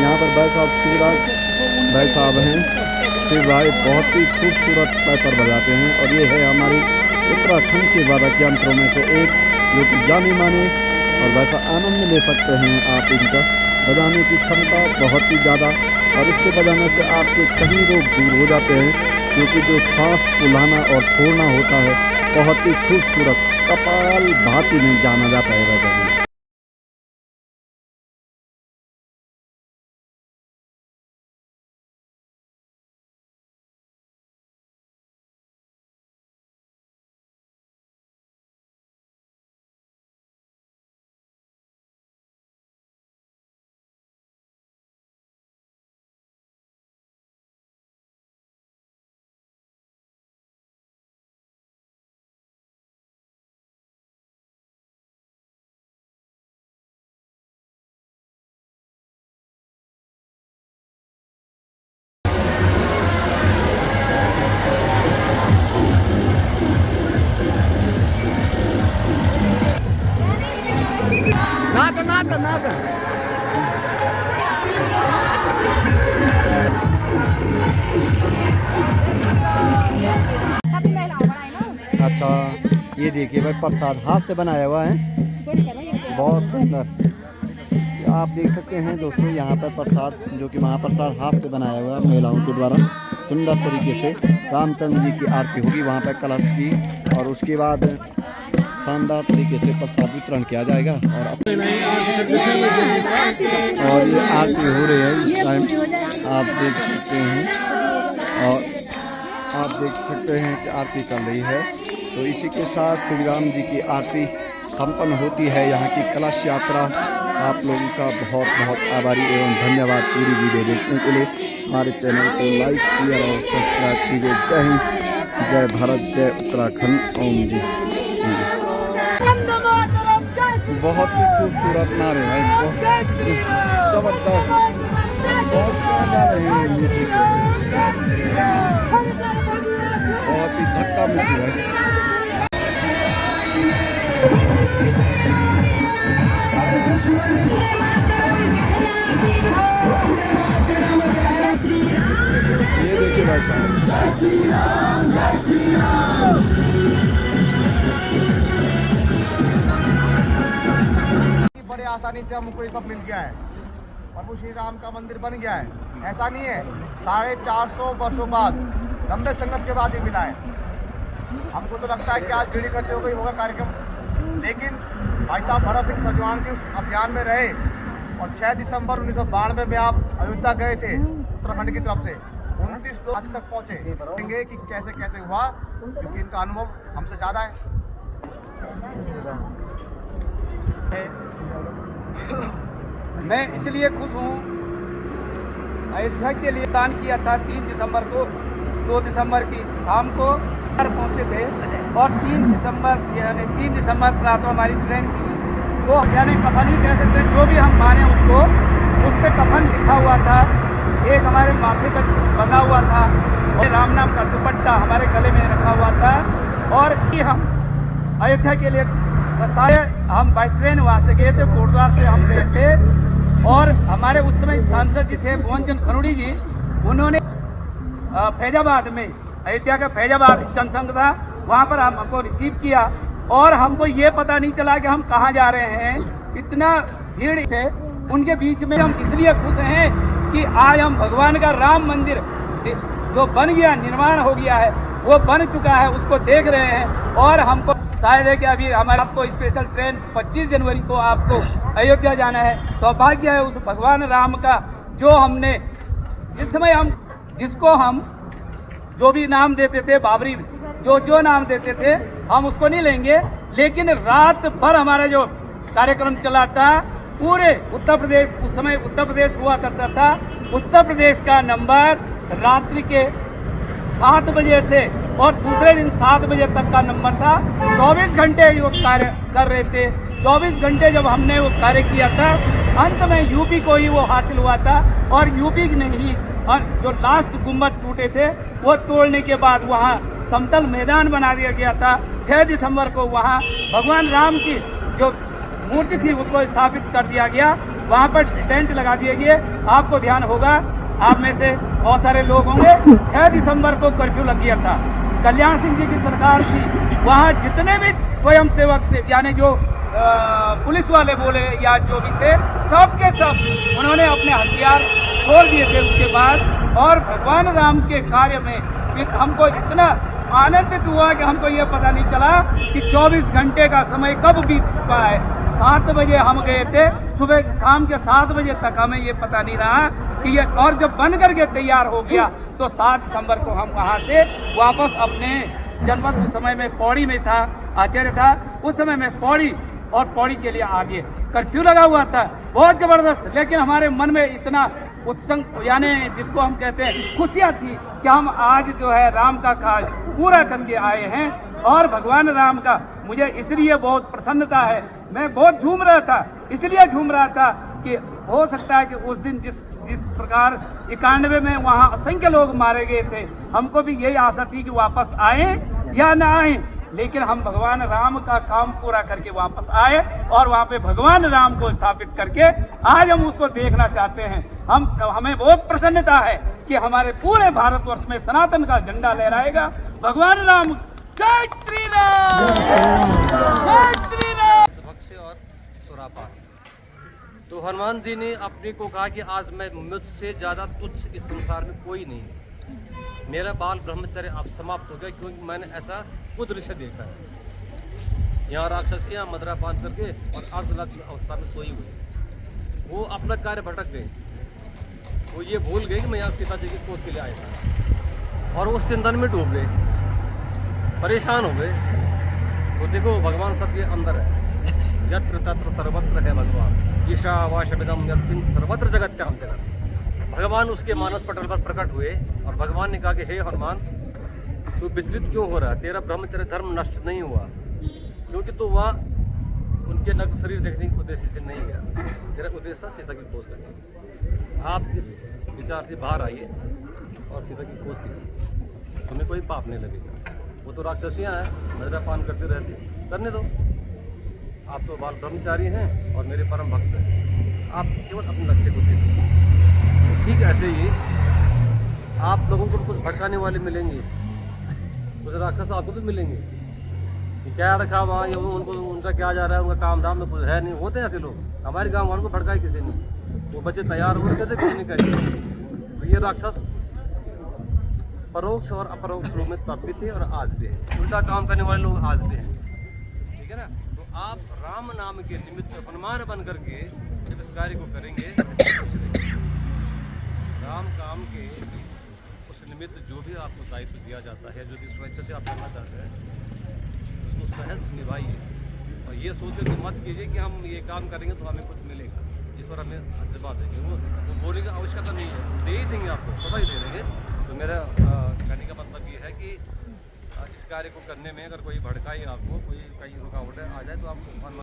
यहाँ पर भाई साहब शिवराज भाई साहब हैं। शिव भाई बहुत ही खूबसूरत पैपर बजाते हैं और ये है हमारी उत्तराखंड के वादक यंत्रों में से एक, जो कि जाने माने और वैसा आनंद ले सकते हैं आप इनका। बजाने की क्षमता बहुत ही ज़्यादा, और इससे बजाने से आपके कई रोग दूर हो जाते हैं, क्योंकि जो सांस फुलाना और छोड़ना होता है बहुत ही खूबसूरत कपाल भाती में जाना जाता है वैसा। नाक अच्छा, ये देखिए भाई प्रसाद हाथ से बनाया हुआ है, बहुत सुंदर। आप देख सकते हैं दोस्तों यहाँ पर प्रसाद, जो कि महाप्रसाद हाथ से बनाया हुआ है महिलाओं के द्वारा सुंदर तरीके से। रामचंद्र जी की आरती होगी वहाँ पर कलश की, और उसके बाद शानदार तरीके से प्रसाद वितरण किया जाएगा। और ये आरती हो रही है इस टाइम, आप देख सकते हैं, और आप देख सकते हैं कि आरती चल रही है। तो इसी के साथ श्री राम जी की आरती संपन्न होती है। यहाँ की कलश यात्रा। आप लोगों का बहुत बहुत आभारी एवं धन्यवाद पूरी वीडियो देखने के लिए। हमारे चैनल को लाइक शेयर और सब्सक्राइब कीजिए। जय हिंद, जय भारत, जय उत्तराखंड। ओम जी। बहुत ही खूबसूरत नारे हैं, बहुत जबरदस्त, बहुत बहुत ही धक्का मुक्की है। ये देखिए भाई साहब, जय श्री राम, जय श्री राम। बड़े आसानी से हमको ये सब मिल गया है। प्रभु श्री राम का मंदिर बन गया है, ऐसा नहीं है। 450 वर्षों बाद, लंबे संघर्ष के बाद ये मिला है। हमको तो लगता है कि आज भीड़ इकट्ठी हो गई होगा कार्यक्रम, लेकिन भाई साहब भरत सिंह सजवान के उस अभियान में रहे, और 6 दिसंबर 1992 में आप अयोध्या गए थे उत्तराखंड की तरफ से। 29 लोग आज तक पहुँचे। देखेंगे कि कैसे कैसे हुआ, क्योंकि इनका अनुभव हमसे ज़्यादा है। मैं इसलिए खुश हूँ, अयोध्या के लिए दान किया था 3 दिसंबर को। 2 दिसंबर की शाम को पहुँचे थे, और 3 दिसंबर प्रातः हमारी ट्रेन थी। तो यानी कफन ही कह सकते हैं, जो भी हम माने उसको, उस पर कफन लिखा हुआ था। एक हमारे माथे पर बंधा हुआ था, और राम नाम का दुपट्टा हमारे गले में रखा हुआ था। और हम अयोध्या के लिए हम बाई ट्रेन वहाँ से गए थे, कोटद्वार से हम गए थे। और हमारे उस समय सांसद जी थे भुवन चंद खनुड़ी जी, उन्होंने फैजाबाद में, अयोध्या का फैजाबाद जनसंघ था, वहाँ पर हमको रिसीव किया। और हमको ये पता नहीं चला कि हम कहाँ जा रहे हैं, इतना भीड़ थे उनके बीच में। हम इसलिए खुश हैं कि आज हम भगवान का राम मंदिर जो बन गया, निर्माण हो गया है, वो बन चुका है, उसको देख रहे हैं। और हमको शायद है कि अभी हमारे आपको स्पेशल ट्रेन 25 जनवरी को आपको अयोध्या जाना है। सौभाग्य है उस भगवान राम का, जो हमने जिस समय जिसको हम जो भी नाम देते थे, बाबरी जो नाम देते थे, हम उसको नहीं लेंगे। लेकिन रात भर हमारा जो कार्यक्रम चला था, पूरे उत्तर प्रदेश, उस समय उत्तर प्रदेश हुआ करता था, उत्तर प्रदेश का नंबर रात्रि के 7 बजे से और दूसरे दिन 7 बजे तक का नंबर था। 24 घंटे वो कार्य कर रहे थे। 24 घंटे जब हमने वो कार्य किया था, अंत में यूपी को ही वो हासिल हुआ था। और यूपी ने ही, और जो लास्ट गुम्बद टूटे थे वो तोड़ने के बाद वहाँ समतल मैदान बना दिया गया था। 6 दिसंबर को वहाँ भगवान राम की जो मूर्ति थी उसको स्थापित कर दिया गया। वहाँ पर टेंट लगा दिए गए। आपको ध्यान होगा, आप में से बहुत सारे लोग होंगे, 6 दिसंबर को कर्फ्यू लग गया था। कल्याण सिंह जी की सरकार थी, वहाँ जितने भी स्वयं सेवक थे, यानी जो पुलिस वाले बोले या जो भी थे, सब के सब उन्होंने अपने हथियार छोड़ दिए थे उसके बाद। और भगवान राम के कार्य में हमको इतना आनंदित हुआ कि हमको ये पता नहीं चला कि 24 घंटे का समय कब बीत चुका है। 7 बजे हम गए थे, सुबह शाम के 7 बजे तक हमें ये पता नहीं रहा कि ये, और जब बन करके तैयार हो गया तो 7 दिसंबर को हम वहाँ से वापस अपने जनपद, उस समय में पौड़ी में था, आचार्य था, उस समय में पौड़ी, और पौड़ी के लिए आगे कर्फ्यू लगा हुआ था बहुत ज़बरदस्त। लेकिन हमारे मन में इतना उत्संग, यानी जिसको हम कहते हैं खुशियाँ थी कि हम आज जो है राम का कार्य पूरा करके आए हैं। और भगवान राम का मुझे इसलिए बहुत प्रसन्नता है, मैं बहुत झूम रहा था, इसलिए झूम रहा था कि हो सकता है कि उस दिन जिस प्रकार 91 में वहाँ असंख्य लोग मारे गए थे, हमको भी यही आशा थी कि वापस आए या ना आए, लेकिन हम भगवान राम का काम पूरा करके वापस आए और वहाँ पे भगवान राम को स्थापित करके आज हम उसको देखना चाहते हैं। हमें बहुत प्रसन्नता है कि हमारे पूरे भारतवर्ष में सनातन का झंडा लहराएगा। भगवान राम, जय श्री राम, जय श्री राम। भक्ष्य और सुरापान। तो हनुमान जी ने अपने को कहा कि आज मैं, मुझसे ज़्यादा तुच्छ इस संसार में कोई नहीं है, मेरा बाल ब्रह्मचर्य अब समाप्त हो गया, क्योंकि मैंने ऐसा खुद दृश्य देखा है। यहाँ राक्षसियाँ मदरा पान करके और अर्धनग्न अवस्था में सोई हुई, वो अपना कार्य भटक गए। वो ये भूल गए कि मैं यहाँ सीता जी की खोज के लिए आया था, और वो चिंतन में डूब गए, परेशान हो गए। तो देखो भगवान सबके अंदर है, यत्र तत्र सर्वत्र है भगवान, ईशावाशमिदं यत्किंच सर्वत्र जगत्याम जगत्। भगवान उसके मानस पटल पर प्रकट हुए और भगवान ने कहा कि हे हनुमान, तू विचलित क्यों हो रहा है? तेरा ब्रह्मचर्य धर्म नष्ट नहीं हुआ, क्योंकि तू वहाँ उनके नग्न शरीर देखने के उद्देश्य से नहीं गया, तेरा उद्देश्य सीता की खोज करना। आप इस विचार से बाहर आइए और सीता की खोज कीजिए, तुम्हें कोई पाप नहीं लगेगा। वो तो राक्षसियाँ हैं, मदिरा पान करते रहती, करने दो। आप तो बाल ब्रह्मचारी हैं और मेरे परम भक्त हैं, आप केवल अपने लक्ष्य को देखिए। तो ठीक ऐसे ही आप लोगों को कुछ भटकाने वाले मिलेंगे, कुछ राक्षस आपको भी मिलेंगे कि क्या रखा वहाँ, ये उनको उनका क्या जा रहा है, उनका काम धाम में कुछ है नहीं। होते हैं ऐसे लोग, हमारे गाँव वालों को भटकाए किसी ने, वो बच्चे तैयार हो रहे थे, किसी ने करें। तो ये राक्षस परोक्ष और अपरोक्ष रूप में तब भी थे और आज भी है, उल्टा काम करने वाले लोग आज भी हैं, ठीक है ना। तो आप राम नाम के निमित्त हनुमान बन करके जब इस कार्य को करेंगे, राम काम के उस निमित्त जो भी आपको दायित्व दिया जाता है, जो भी स्वेच्छा से आप करना चाहते हैं, उसको सहज निभाइए। और ये सोच के मत कीजिए कि हम ये काम करेंगे तो हमें कुछ मिलेगा, ईश्वर हमें आशीर्वाद देंगे। वो बोलने की आवश्यकता नहीं है, दे ही देंगे आपको, सदा ही दे देंगे। तो मेरा कहने का मतलब ये है कि इस कार्य को करने में अगर कोई भड़काई आपको, कोई कहीं रुकावटें आ जाए, तो आप